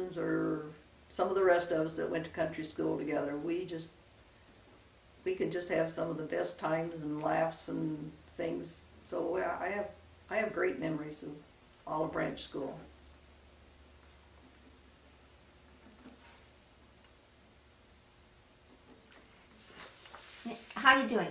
friends or some of the rest of us that went to country school together, we could just have some of the best times and laughs and things. So I have great memories of Olive Branch School. How are you doing?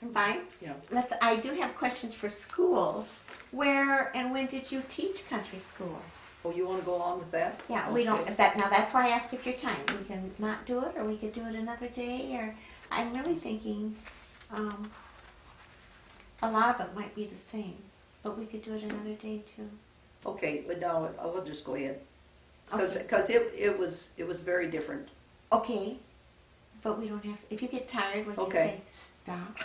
I'm fine. Yeah. I do have questions for schools. Where and when did you teach country school? Oh, you want to go on with that? Yeah, Okay. we don't. Now that's why I ask if your time. We can not do it, or we could do it another day. Or I'm really thinking, a lot of it might be the same, but we could do it another day too. Okay, but now I will just go ahead Okay. because it was very different. Okay, but we don't have. If you get tired, when Okay. you say stop.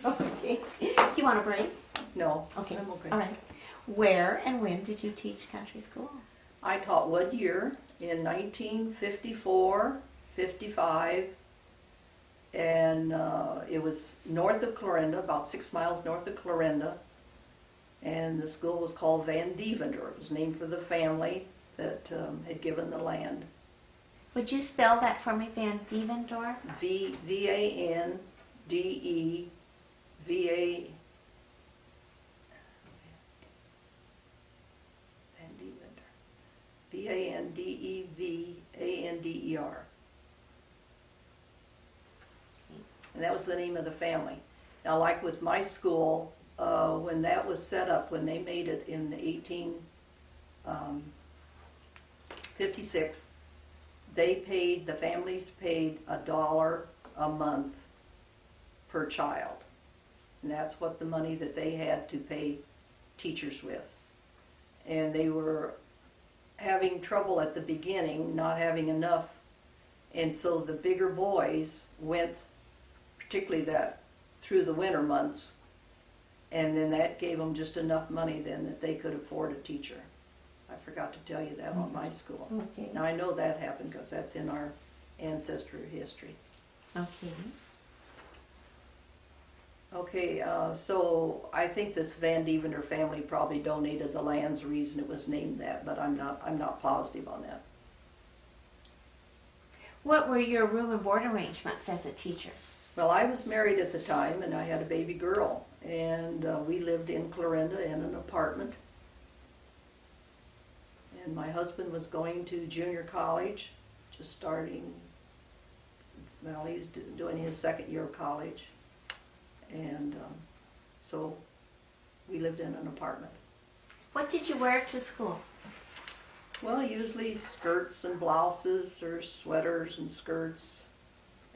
Okay. Do you want a break? No. Okay. I'm okay. All right. Where and when did you teach country school? I taught 1 year in 1954, 55, and it was north of Clarinda, about 6 miles north of Clarinda, and the school was called Van Deventer. It was named for the family that had given the land. Would you spell that for me, Van Deventer? V-A-N-D-E-V-A. Van Deventer. V-A-N-D-E-V-A-N-D-E-R. And that was the name of the family. Now, like with my school, when that was set up, when they made it in 1856, the families paid $1 a month per child. And that's what the money that they had to pay teachers with. And they were having trouble at the beginning, not having enough. And so the bigger boys went, particularly that through the winter months, and then that gave them just enough money then that they could afford a teacher. I forgot to tell you that on my school. Okay. Now I know that happened because that's in our ancestry history. Okay. Okay, so I think this Van Deventer family probably donated the land's the reason it was named that, but I'm not positive on that. What were your room and board arrangements as a teacher? Well, I was married at the time, and I had a baby girl, and we lived in Clarinda in an apartment. And my husband was going to junior college, just starting, well, he was doing his second year of college. And so we lived in an apartment. What did you wear to school? Well, usually skirts and blouses, or sweaters and skirts,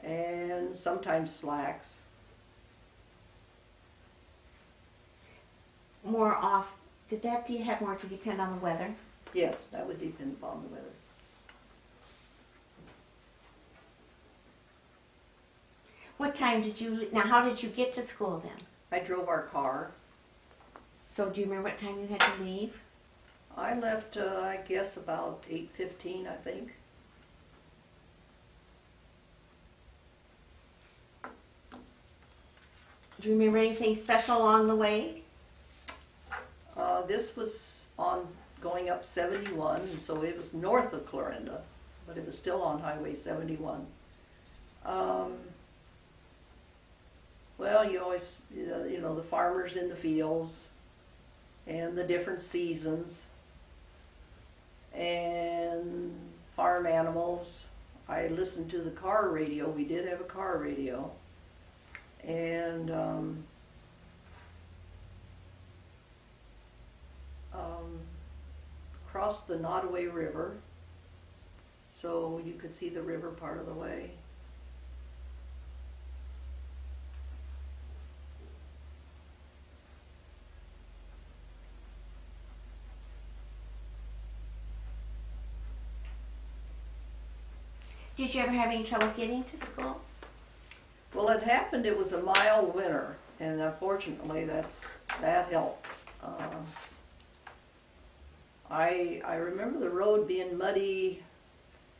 and sometimes slacks. More off. Do you have more to depend on the weather? Yes, that would depend upon the weather. What time did you leave? Now, how did you get to school then? I drove our car. So do you remember what time you had to leave? I left, I guess, about 8:15, I think. Do you remember anything special along the way? This was on going up 71, so it was north of Clarinda, but it was still on Highway 71. Well, you always, you know, the farmers in the fields and the different seasons and farm animals. I listened to the car radio. We did have a car radio. And crossed the Nottoway River, so you could see the river part of the way. Did you ever have any trouble getting to school? Well, it happened, it was a mild winter, and unfortunately that helped. I remember the road being muddy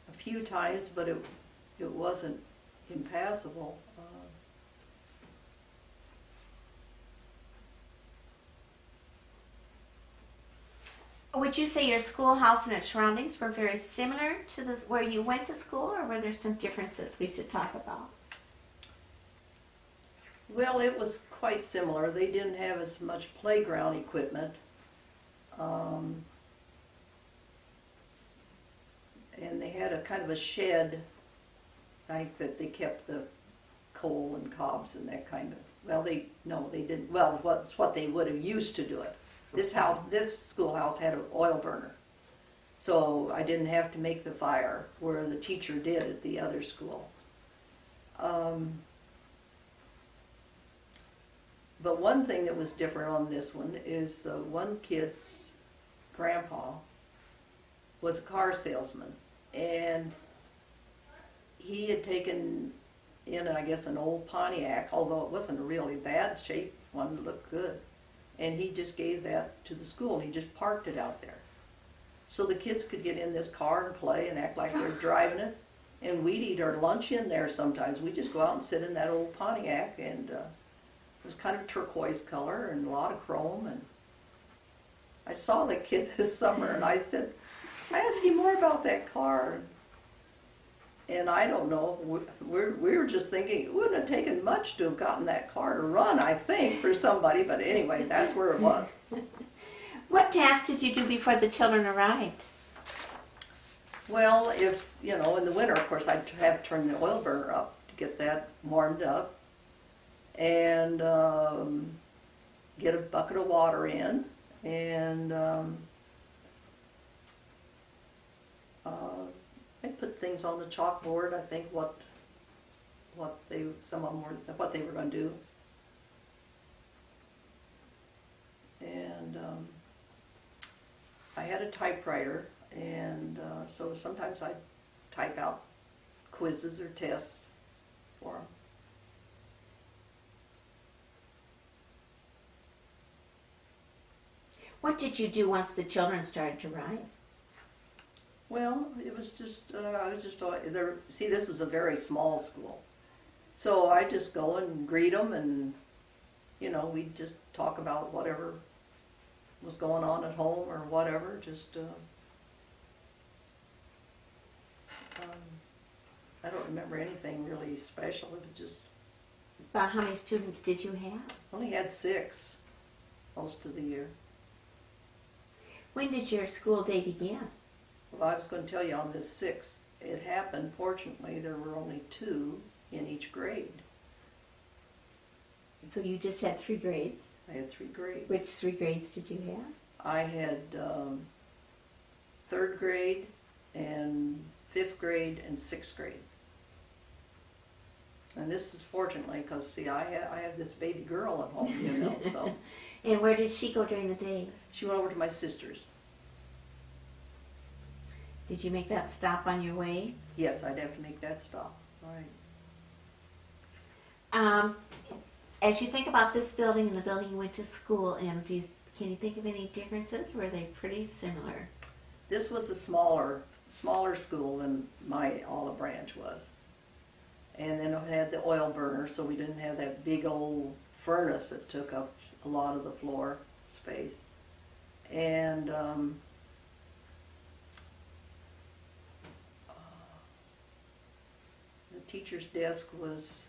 a few times, but it wasn't impassable. Would you say your schoolhouse and its surroundings were very similar to where you went to school, or were there some differences we should talk about? Well, it was quite similar. They didn't have as much playground equipment. And they had a kind of a shed, like that they kept the coal and cobs and that kind of. Well, they didn't. Well, that's what they would have used to do it. This schoolhouse had an oil burner, so I didn't have to make the fire where the teacher did at the other school. But one thing that was different on this one is one kid's grandpa was a car salesman, and he had taken in, I guess, an old Pontiac, although it wasn't a really bad shape one, it looked good. And he just gave that to the school, and he just parked it out there. So the kids could get in this car and play and act like they're driving it. And we'd eat our lunch in there sometimes. We'd just go out and sit in that old Pontiac, and it was kind of turquoise color and a lot of chrome. And I saw the kid this summer, and I said, I asked him more about that car. And I don't know, we were just thinking it wouldn't have taken much to have gotten that car to run, I think, for somebody. But anyway, that's where it was. What tasks did you do before the children arrived? Well, if, in the winter, of course, I'd have to turn the oil burner up to get that warmed up. And get a bucket of water in. And I'd put things on the chalkboard. I think what they were going to do, and I had a typewriter, and so sometimes I'd type out quizzes or tests for them. What did you do once the children started to arrive? Well, it was just, I was just there. See, this was a very small school. So I just go and greet them, and, we'd just talk about whatever was going on at home or whatever. Just, I don't remember anything really special. It was just. About how many students did you have? Only had 6 most of the year. When did your school day begin? Well, I was going to tell you on this 6. It happened, fortunately, there were only 2 in each grade. So you just had 3 grades? I had 3 grades. Which 3 grades did you have? I had 3rd grade and 5th grade and 6th grade. And this is fortunately because, see, I have this baby girl at home, so. And where did she go during the day? She went over to my sister's. Did you make that stop on your way? Yes, I'd have to make that stop. Right. As you think about this building and the building you went to school in, can you think of any differences? Were they pretty similar? This was a smaller school than my Olive Branch was. And then it had the oil burner, so we didn't have that big old furnace that took up a lot of the floor space. And the teacher's desk was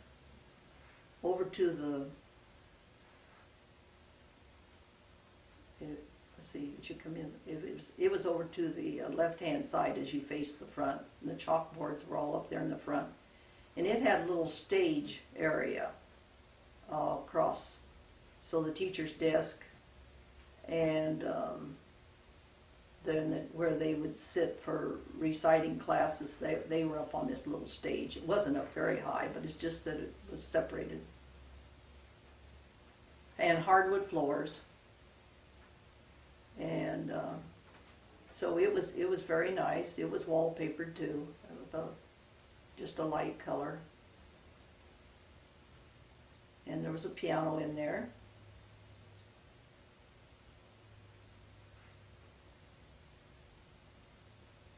over to the, let's see, as you come in, it was over to the left-hand side as you face the front. And the chalkboards were all up there in the front. And it had a little stage area across. So the teacher's desk and then where they would sit for reciting classes, they were up on this little stage. It wasn't up very high, but it's just that it was separated. And hardwood floors. And so it was very nice. It was wallpapered too, with just a light color. And there was a piano in there.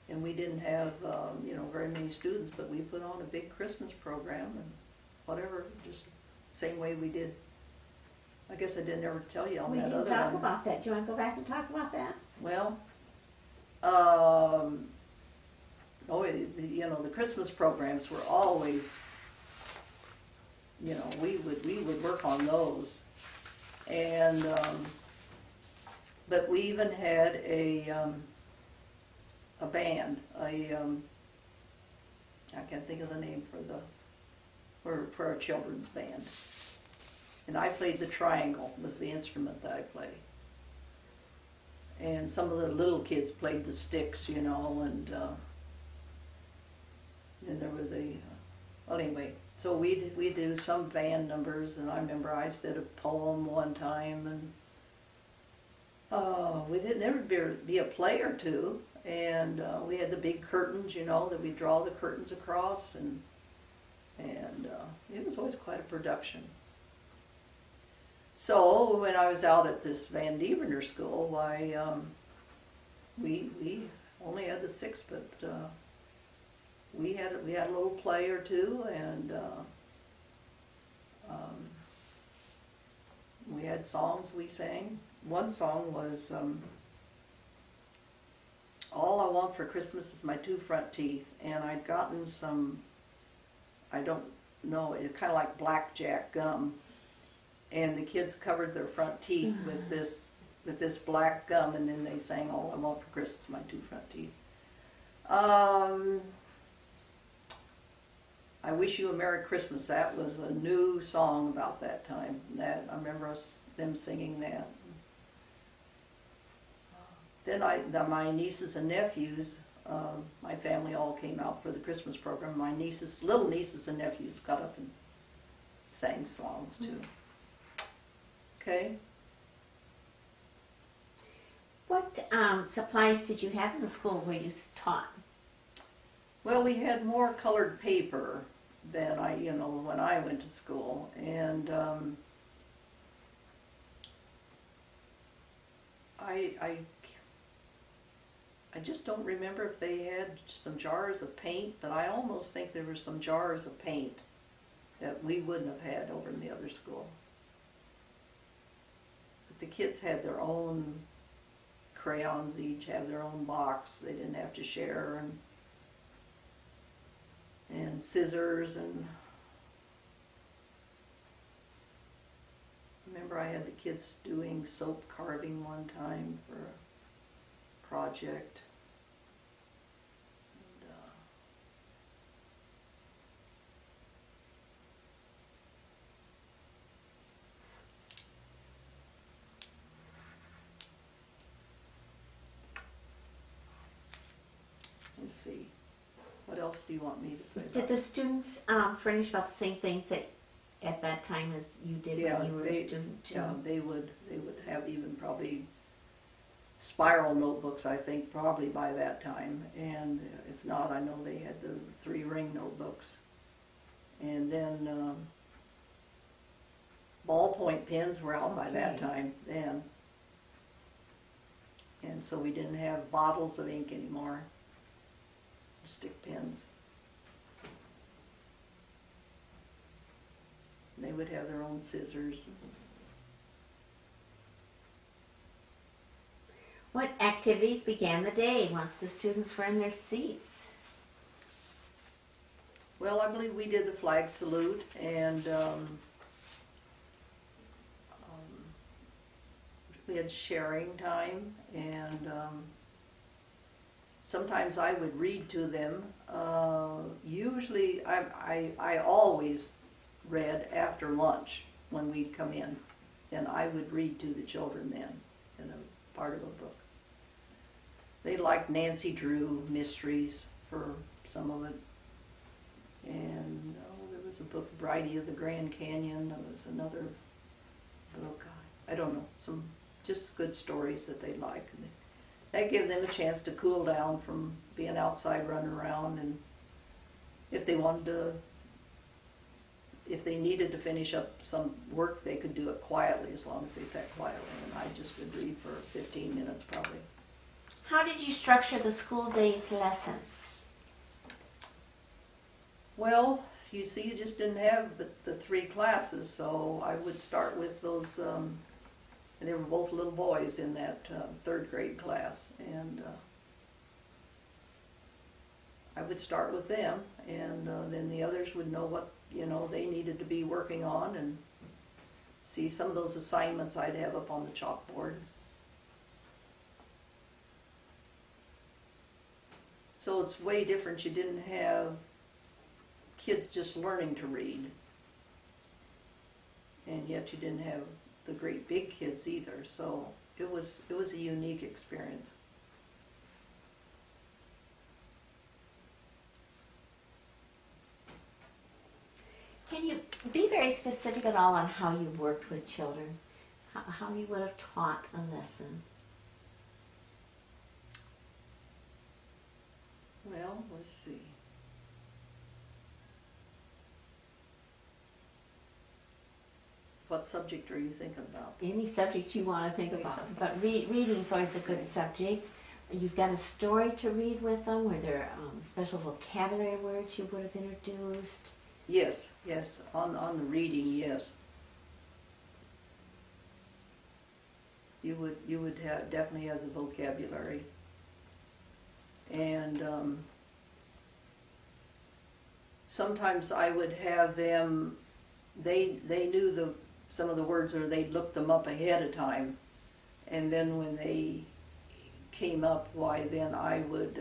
And we didn't have, very many students, but we put on a big Christmas program and whatever, just same way we did. I guess I didn't ever tell you on that other one. We didn't talk about that. Do you want to go back and talk about that? Well, Um, the Christmas programs were always, we would work on those, and but we even had a band. I can't think of the name for our children's band, and I played the triangle. Was the instrument that I played. And some of the little kids played the sticks, and then there were well, anyway. So we do some band numbers, and I remember I said a poem one time, and there would be a play or two, and we had the big curtains, that we draw the curtains across, and it was always quite a production. So when I was out at this Van Dievener school, we only had the 6, but we had a little play or two, and we had songs we sang. One song was "All I Want for Christmas Is My 2 Front Teeth," and I'd gotten some, I don't know, it kind of like blackjack gum. And the kids covered their front teeth with this black gum, and then they sang "All I Want for Christmas, My 2 Front Teeth." "I Wish You a Merry Christmas." That was a new song about that time. That I remember them singing that. Then my nieces and nephews, my family all came out for the Christmas program. My little nieces and nephews got up and sang songs too. Okay. What supplies did you have in the school where you taught? Well, we had more colored paper than when I went to school, and I just don't remember if they had some jars of paint, but I almost think there were some jars of paint that we wouldn't have had over in the other school. But the kids had their own crayons, each have their own box. They didn't have to share, and scissors, and I remember I had the kids doing soap carving one time for a project. Let's see. What else do you want me to say? Did the students furnish about the same things at that time as you did when you were a student too? Yeah, they would have even probably spiral notebooks, I think, probably by that time. And if not, I know they had the 3-ring notebooks. And then ballpoint pens were out by that time then. And so we didn't have bottles of ink anymore. Stick pins. And they would have their own scissors. What activities began the day once the students were in their seats? Well, I believe we did the flag salute, and we had sharing time, and sometimes I would read to them. Usually, I always read after lunch when we'd come in. Then I would read to the children then, in a part of a book. They liked Nancy Drew mysteries for some of it. And there was a book, Bridie of the Grand Canyon. There was another book, I don't know, some just good stories that they like. And that gave them a chance to cool down from being outside running around, and if they needed to finish up some work, they could do it quietly as long as they sat quietly, and I just would read for 15 minutes probably. How did you structure the school day's lessons? Well, you see, you just didn't have the 3 classes, so I would start with those, they were both little boys in that 3rd grade class, and I would start with them, and then the others would know what, they needed to be working on, and see some of those assignments I'd have up on the chalkboard. So it's way different. You didn't have kids just learning to read, and yet you didn't have the great big kids either. So it was a unique experience. Can you be very specific at all on how you worked with children? How you would have taught a lesson? Well, let's see. What subject are you thinking about? Any subject you want to think Any about. subject. But reading is always a good Okay. subject. You've got a story to read with them. Were there special vocabulary words you would have introduced? Yes, on the reading, yes. You would definitely have the vocabulary, and sometimes I would have them. They knew some of the words, or they'd looked them up ahead of time, and then when they came up, why then I would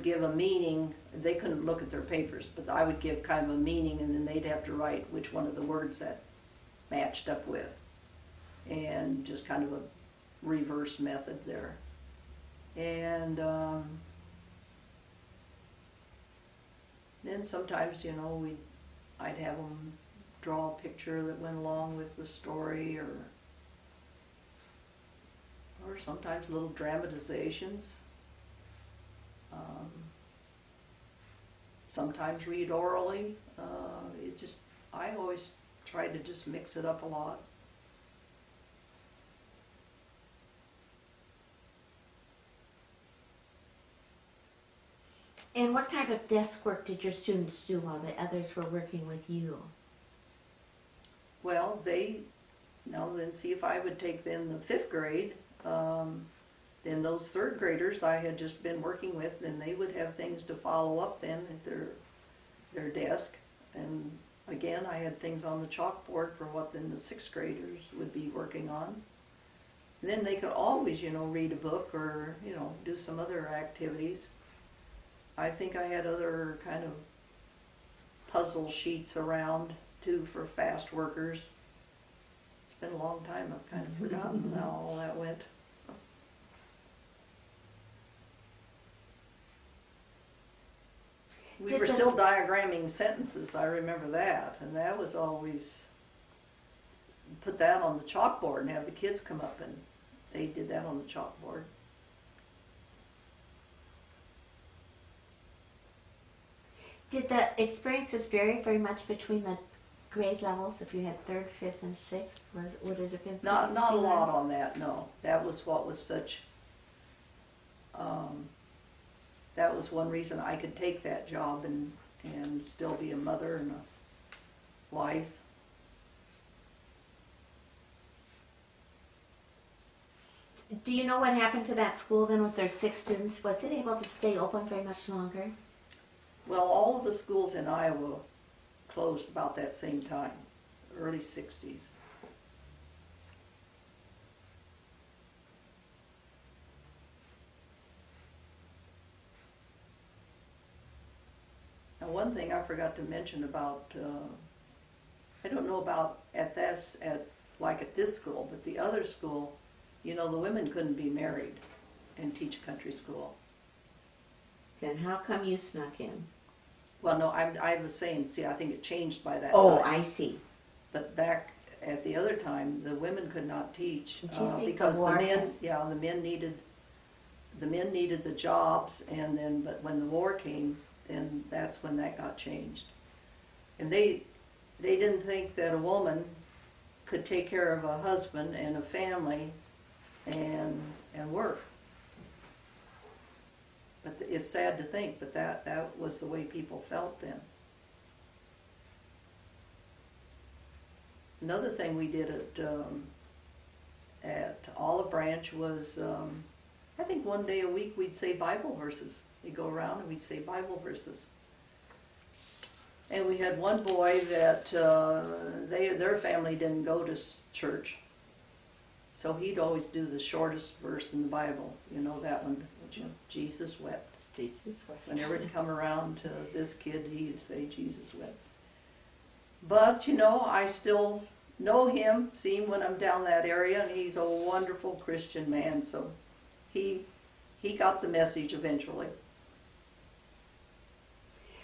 give a meaning. They couldn't look at their papers, but I would give kind of a meaning, and then they'd have to write which one of the words that matched up with, and just kind of a reverse method there. And then sometimes, I'd have them draw a picture that went along with the story, or sometimes little dramatizations. Sometimes read orally. I always try to just mix it up a lot. And what type of desk work did your students do while the others were working with you? Well, then see if I would take then the 5th grade, then those 3rd graders I had just been working with, then they would have things to follow up then at their desk. And again, I had things on the chalkboard for what then the 6th graders would be working on. And then they could always, read a book, or, do some other activities. I think I had other kind of puzzle sheets around too for fast workers. It's been a long time. I've kind of forgotten how all that went. We were still diagramming sentences, I remember that, and that was always, put that on the chalkboard and have the kids come up, and they did that on the chalkboard. Did the experiences vary very much between the grade levels? If you had 3rd, 5th, and 6th, would it have been Not pretty a similar? lot on that, no. That was what was such, that was one reason I could take that job and still be a mother and a wife. Do you know what happened to that school then with their 6 students? Was it able to stay open very much longer? Well, all of the schools in Iowa closed about that same time, early 60s. Now, one thing I forgot to mention about, I don't know about at this school, but the other school, the women couldn't be married and teach country school. Then how come you snuck in? Well, no, I was saying, see, I think it changed by that Oh, time. I see. But back at the other time, the women could not teach Did you think because the war the men needed the jobs, and then but when the war came, then that's when that got changed. And they didn't think that a woman could take care of a husband and a family and work. But it's sad to think, but that was the way people felt then. Another thing we did at Olive Branch was I think one day a week we'd say Bible verses. We'd go around and we'd say Bible verses. And we had one boy that their family didn't go to church. So he'd always do the shortest verse in the Bible. You know that one, Jesus wept. Jesus wept. Whenever it'd come around to this kid, he'd say Jesus wept. But, you know, I still know him, see him when I'm down that area, and he's a wonderful Christian man, so he got the message eventually.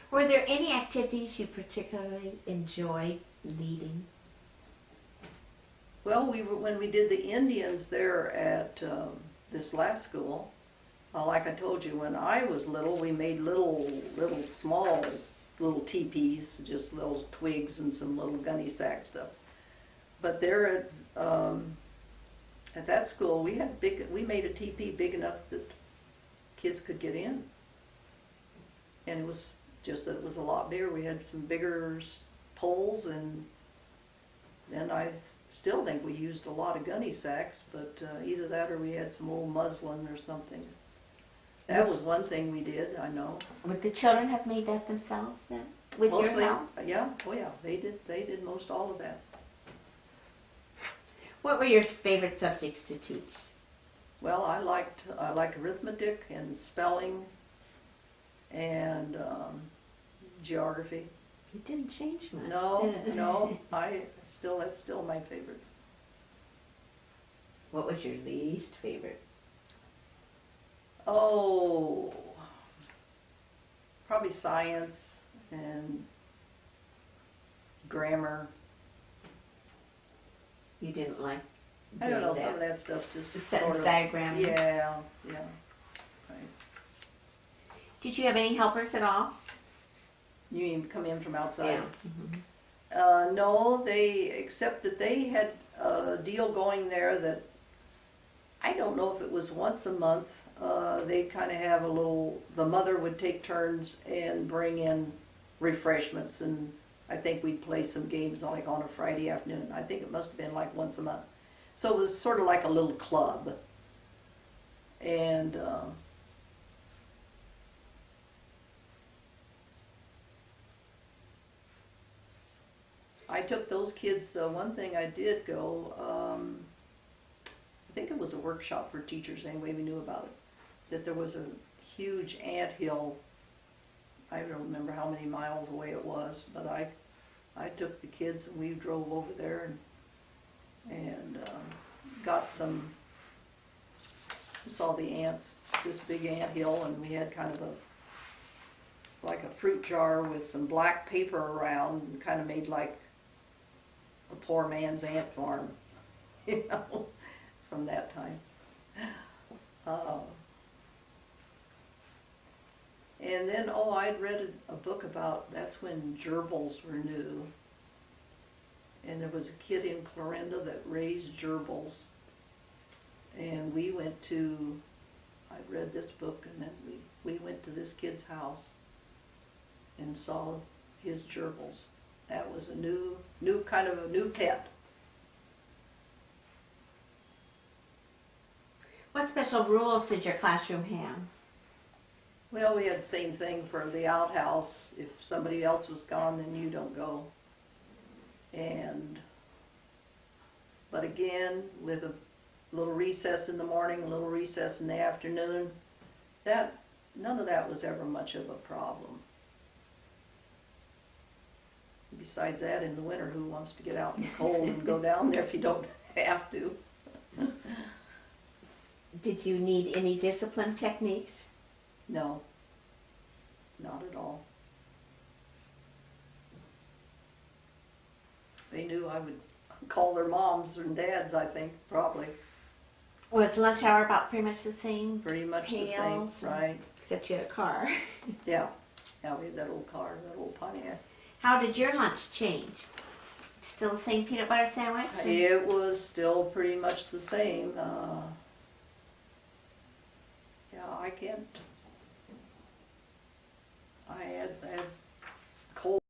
Were there any activities you particularly enjoyed leading? Well, when we did the Indians there at this last school, like I told you, when I was little, we made little small teepees, just little twigs and some little gunny sack stuff. But there at that school, we made a teepee big enough that kids could get in, and it was just that it was a lot bigger. We had some bigger poles, and then I still think we used a lot of gunny sacks, but either that or we had some old muslin or something. That was one thing we did, I know. Would the children have made that themselves then? With Mostly, your help? yeah, oh yeah, they did most all of that. What were your favorite subjects to teach? Well, I liked arithmetic and spelling and geography. It didn't change much. No, did it? no, that's still my favorites. What was your least favorite? Oh, probably science and grammar. You didn't like I don't know, doing some of that stuff's just the sort sentence of, diagram? yeah, right. Did you have any helpers at all? You mean come in from outside? Yeah. No, except that they had a deal going there that I don't know if it was once a month. They'd kind of have the mother would take turns and bring in refreshments, and I think we'd play some games like on a Friday afternoon. I think it must have been like once a month. So it was sort of like a little club. And I took those kids, one thing I did go, I think it was a workshop for teachers anyway, we knew about it, that there was a huge anthill. I don't remember how many miles away it was, but I took the kids and we drove over there and got saw the ants, this big anthill, and we had kind of like a fruit jar with some black paper around, and kind of made like a poor man's ant farm, you know, from that time. And then, I'd read a book about, that's when gerbils were new. And there was a kid in Clarinda that raised gerbils. And we went to, I read this book, and then we went to this kid's house and saw his gerbils. That was a new kind of a new pet. What special rules did your classroom have? Well, we had the same thing for the outhouse. If somebody else was gone, then you don't go. But again, with a little recess in the morning, a little recess in the afternoon, none of that was ever much of a problem. Besides that, in the winter, who wants to get out in the cold and go down there if you don't have to? Did you need any discipline techniques? No, not at all. They knew I would call their moms and dads, I think, probably. Was lunch hour about pretty much the same? Pretty much the same, Pails, right? Except you had a car. Yeah, we had that old car, that old Pontiac. How did your lunch change? Still the same peanut butter sandwich? It was still pretty much the same. Yeah, I had cold